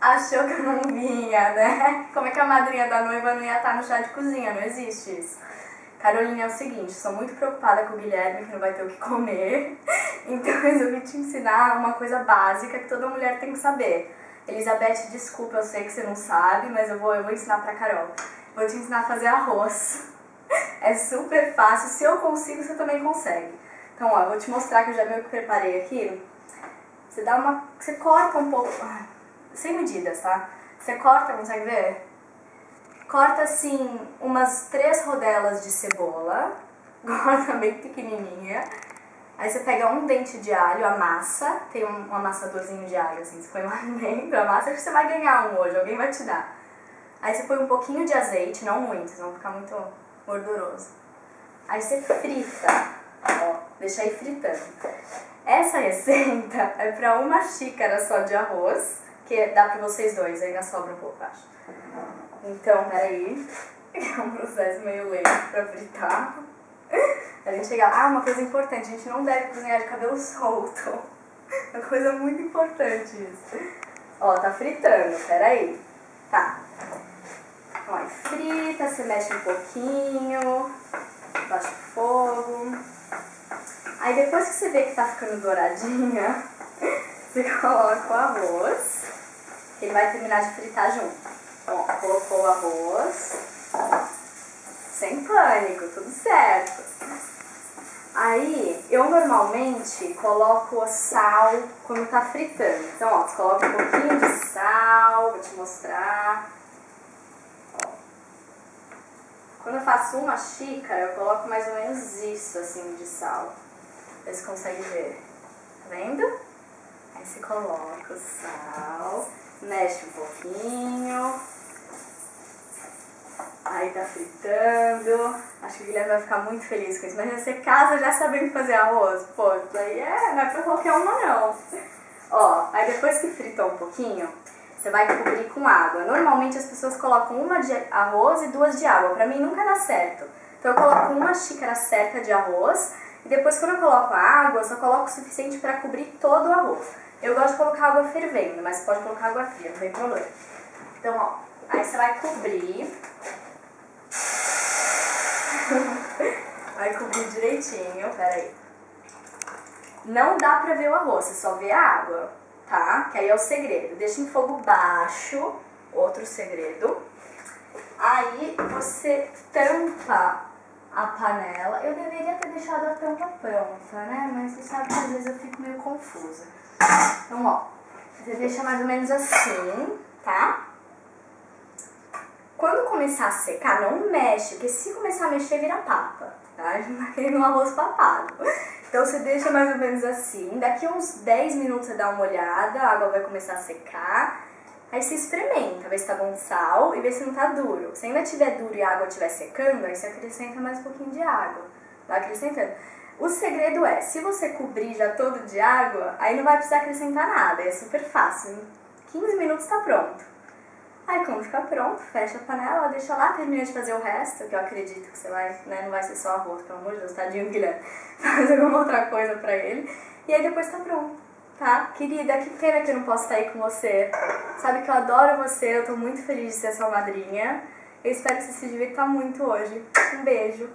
Achou que eu não vinha, né? Como é que a madrinha da noiva não ia estar no chá de cozinha? Não existe isso. Carolina, é o seguinte, sou muito preocupada com o Guilherme, que não vai ter o que comer. Então eu resolvi te ensinar uma coisa básica que toda mulher tem que saber. Elizabeth, desculpa, eu sei que você não sabe, mas eu vou ensinar pra Carol. Vou te ensinar a fazer arroz. É super fácil, se eu consigo, você também consegue. Então, ó, eu vou te mostrar que eu já meio que preparei aqui. Você corta um pouco, sem medidas, tá? Você corta, consegue ver? Corta assim umas 3 rodelas de cebola, corta bem pequenininha. Aí você pega um dente de alho, amassa, tem um amassadorzinho de alho assim, você põe lá dentro, amassa, acho que você vai ganhar um hoje, alguém vai te dar. Aí você põe um pouquinho de azeite, não muito, senão vai ficar muito gorduroso. Aí você frita, ó, deixa aí fritando. Essa receita é pra 1 xícara só de arroz, que dá pra vocês dois, ainda sobra um pouco, acho. Então, peraí, é um processo meio lento pra fritar. A gente chega lá, uma coisa importante, a gente não deve cozinhar de cabelo solto. É uma coisa muito importante isso. Ó, tá fritando, peraí. Tá. Ó, aí frita, você mexe um pouquinho, baixa o fogo. Aí depois que você vê que tá ficando douradinha, você coloca o arroz, que ele vai terminar de fritar junto. Então, ó, colocou o arroz, sem pânico, tudo certo. Aí, eu normalmente coloco sal quando tá fritando. Então, ó, você coloca um pouquinho de sal, vou te mostrar. Ó. Quando eu faço 1 xícara, eu coloco mais ou menos isso, assim, de sal. Vê se consegue ver. Tá vendo? Aí você coloca o sal, mexe um pouquinho. Aí tá fritando. Acho que o Guilherme vai ficar muito feliz com isso. Mas você casa já sabendo fazer arroz. Pô, isso aí não é pra qualquer uma não. Ó, aí depois que fritou um pouquinho, você vai cobrir com água. Normalmente as pessoas colocam 1 de arroz e 2 de água. Pra mim nunca dá certo. Então eu coloco 1 xícara certa de arroz. E depois quando eu coloco a água, eu só coloco o suficiente pra cobrir todo o arroz. Eu gosto de colocar água fervendo, mas você pode colocar água fria, não tem problema. Então, ó, aí você vai cobrir. Vai cobrir direitinho, peraí. Não dá pra ver o arroz, você só vê a água, tá? Que aí é o segredo. Deixa em fogo baixo, outro segredo. Aí você tampa a panela. Eu deveria ter deixado a tampa pronta, né? Mas você sabe que às vezes eu fico meio confusa. Então, ó, você deixa mais ou menos assim, tá? Quando começar a secar, não mexe, porque se começar a mexer, vira papa, tá? A gente não tá querendo um arroz papado. Então você deixa mais ou menos assim, daqui uns 10 minutos você dá uma olhada, a água vai começar a secar, aí você experimenta, vê se tá bom de sal e vê se não tá duro. Se ainda tiver duro e a água estiver secando, aí você acrescenta mais um pouquinho de água, vai acrescentando. O segredo é, se você cobrir já todo de água, aí não vai precisar acrescentar nada, é super fácil, em 15 minutos tá pronto. Aí quando ficar pronto, fecha a panela, deixa lá, termina de fazer o resto, que eu acredito que você vai, né, não vai ser só arroz, pelo amor de Deus, tadinho Guilherme, faz alguma outra coisa pra ele, e aí depois tá pronto, tá? Querida, que pena que eu não posso estar aí com você, sabe que eu adoro você, eu tô muito feliz de ser sua madrinha, eu espero que você se divirta muito hoje, um beijo.